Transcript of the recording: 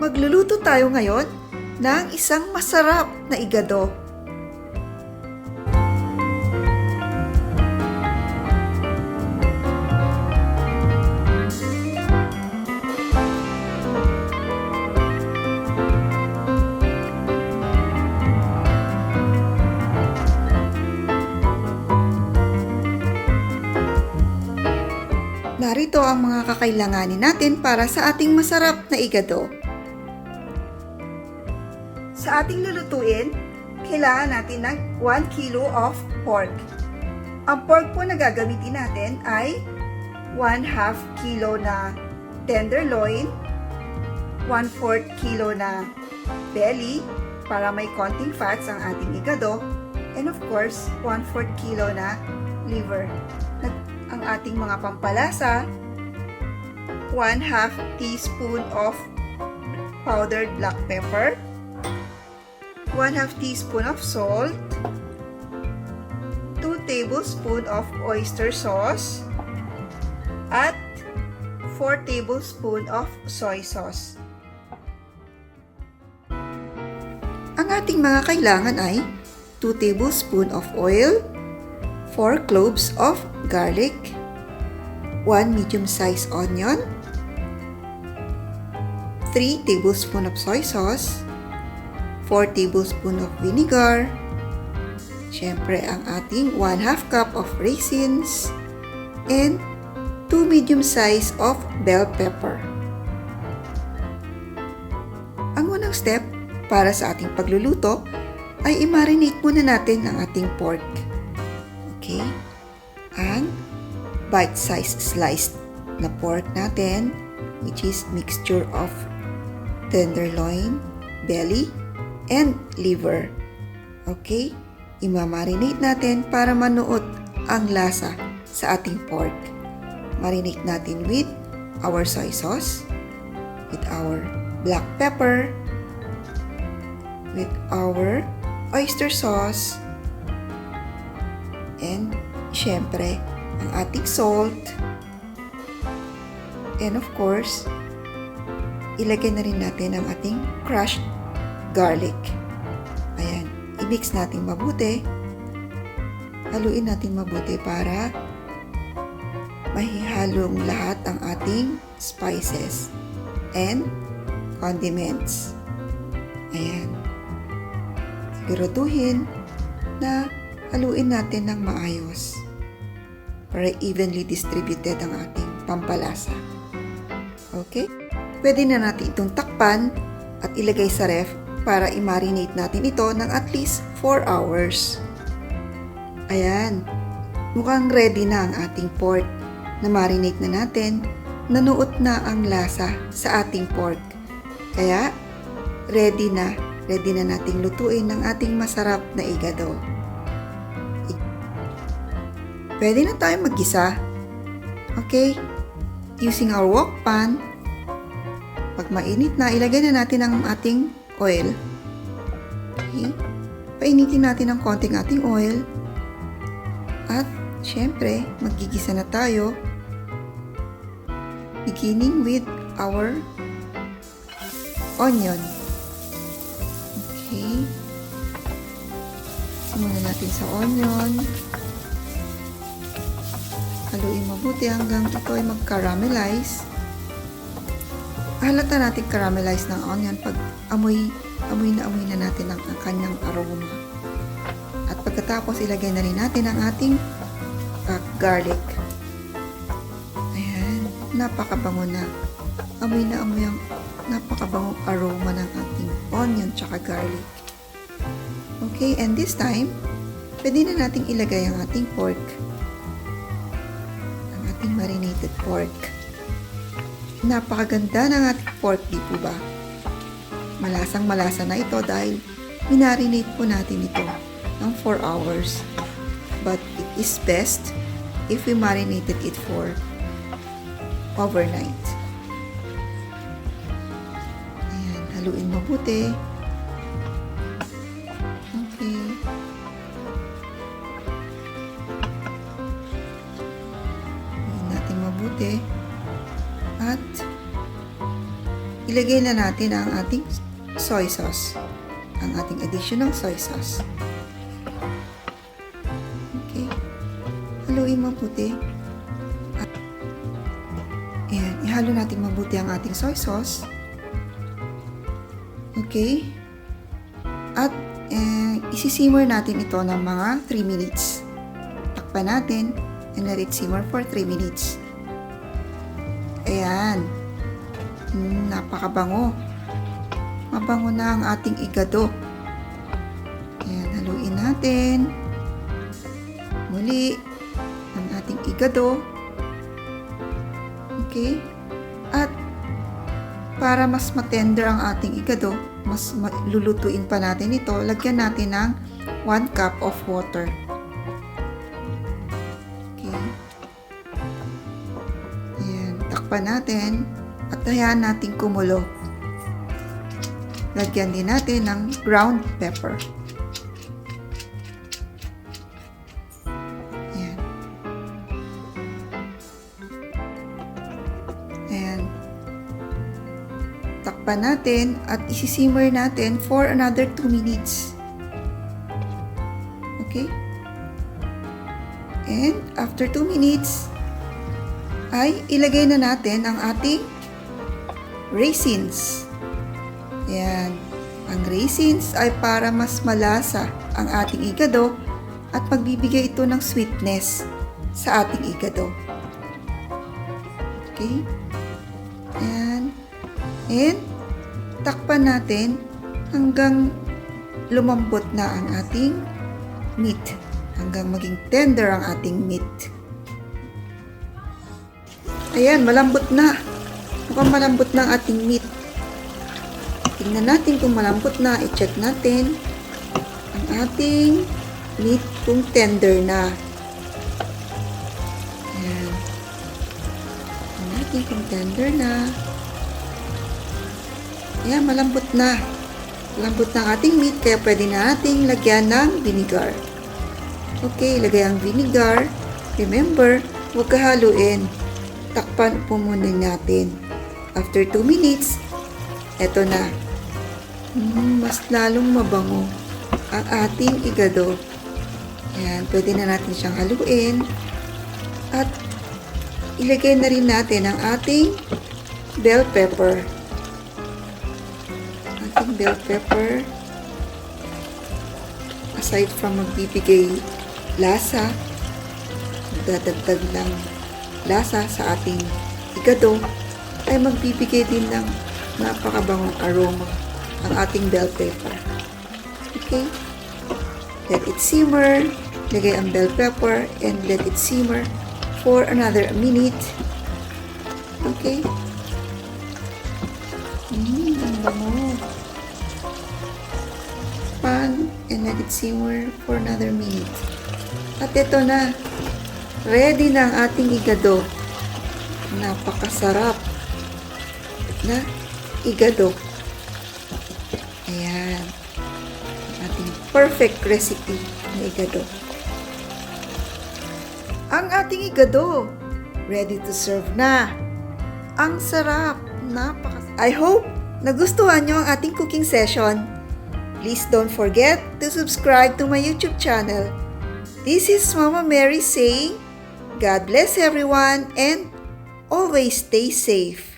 Magluluto tayo ngayon ng isang masarap na igado. Narito ang mga kakailanganin natin para sa ating masarap na igado. Sa ating lulutuin, kailangan natin ng 1 kilo of pork. Ang pork po na gagamitin natin ay 1/2 kilo na tenderloin, 1/4 kilo na belly para may konting fats ang ating igado, and of course, 1/4 kilo na liver. Ang ating mga pampalasa, 1/2 teaspoon of powdered black pepper, 1/2 teaspoon of salt, 2 tablespoons of oyster sauce, at 4 tablespoons of soy sauce. Ang ating mga kailangan ay 2 tablespoons of oil, 4 cloves of garlic, 1 medium-sized onion, 3 tablespoons of soy sauce, 4 tablespoons of vinegar, syempre ang ating 1/2 cup of raisins, and 2 medium-sized of bell pepper. Ang unang step para sa ating pagluluto ay i-marinate muna natin ang ating pork. Okay? Ang bite-sized sliced na pork natin, which is mixture of tenderloin, belly, and liver. Okay? Imamarinate natin para manuot ang lasa sa ating pork. Marinate natin with our soy sauce, with our black pepper, with our oyster sauce, and syempre, ang ating salt, and of course, ilagay na rin natin ang ating crushed garlic. Ayan, i-mix natin mabuti. Haluin natin mabuti para mahihalong lahat ang ating spices and condiments. Ayan. Siguraduhin na haluin natin ng maayos para evenly distributed ang ating pampalasa. Okay? Pwede na natin itong takpan at ilagay sa ref para i-marinate natin ito ng at least 4 hours. Ayan. Mukhang ready na ang ating pork. Na-marinate na natin. Nanuot na ang lasa sa ating pork. Kaya, ready na nating lutuin ng ating masarap na igado. Pwede na tayo mag-gisa. Okay? Using our wok pan, pag mainit na, ilagay na natin ang ating oil. Okay? Painitin natin ng konting ating oil. At, syempre, magigisa na tayo. Beginning with our onion. Okay? Simulan natin sa onion. Haluin mabuti hanggang ito ay mag-caramelize. Halata natin caramelize ng onion pag amoy na natin ang kanyang aroma. At pagkatapos ilagay na rin natin ang ating garlic. Ayan, napakabango na. Amoy ang napakabangong aroma ng ating onion tsaka garlic. Okay, and this time, pwede na nating ilagay ang ating pork. Ang ating marinated pork. Napakaganda ng ating pork, di po ba? Malasang malasa na ito dahil minarinate po natin ito ng 4 hours. But it is best if we marinated it for overnight. Ayan, haluin mabuti. Okay. Haluin natin mabuti. At ilagay na natin ang ating soy sauce. Ang ating additional soy sauce. Okay. Haluin mabuti. Ayan. Ihalo natin mabuti ang ating soy sauce. Okay. At isisimmer natin ito ng mga 3 minutes. Takpan natin and let it simmer for 3 minutes. Ayan. Napakabango. Mabango na ang ating igado. Ayan, haluin natin. Muli, ang ating igado. Okay. At para mas matender ang ating igado, mas lulutuin pa natin ito, lagyan natin ng 1 cup of water. Okay. Ayan, takpan natin at hayaan natin kumulo. Lagyan din natin ng ground pepper. Ayan. Ayan. Takpan natin at isisimmer natin for another 2 minutes. Okay? And after 2 minutes, ay ilagay na natin ang ating raisins. Ayan. Ang raisins ay para mas malasa ang ating igado at magbibigay ito ng sweetness sa ating igado. Okay? Ayan. And takpan natin hanggang lumambot na ang ating meat. Hanggang maging tender ang ating meat. Ayan, malambot na. Mukhang malambot na ang ating meat. Tingnan natin kung malambot na. I-check natin ang ating meat kung tender na. Ayan. Tingnan natin kung tender na. Ayan, malambot na. Malambot na ang ating meat, kaya pwede na nating lagyan ng vinegar. Okay, ilagay ang vinegar. Remember, huwag kahaluin. Takpan po muna natin. After 2 minutes, eto na. Mas lalong mabango ang ating igado. Ayan, pwede na natin siyang haluin. At ilagay na rin natin ang ating bell pepper. Ating bell pepper. Aside from magbibigay lasa, magdadagdag ng lasa sa ating igado, ay magbibigay din ng napakabangong aroma ang ating bell pepper. Okay? Let it simmer. Lagay ang bell pepper and let it simmer for another minute. Okay? Ang bango. Pan and let it simmer for another minute. At ito na. Ready na ang ating igado. Napakasarap na igado. Ayan. Ating perfect recipe na igado. Ang ating igado. Ready to serve na. Ang sarap. Napakasarap. I hope nagustuhan nyo ang ating cooking session. Please don't forget to subscribe to my YouTube channel. This is Mama Mary saying, God bless everyone and always stay safe.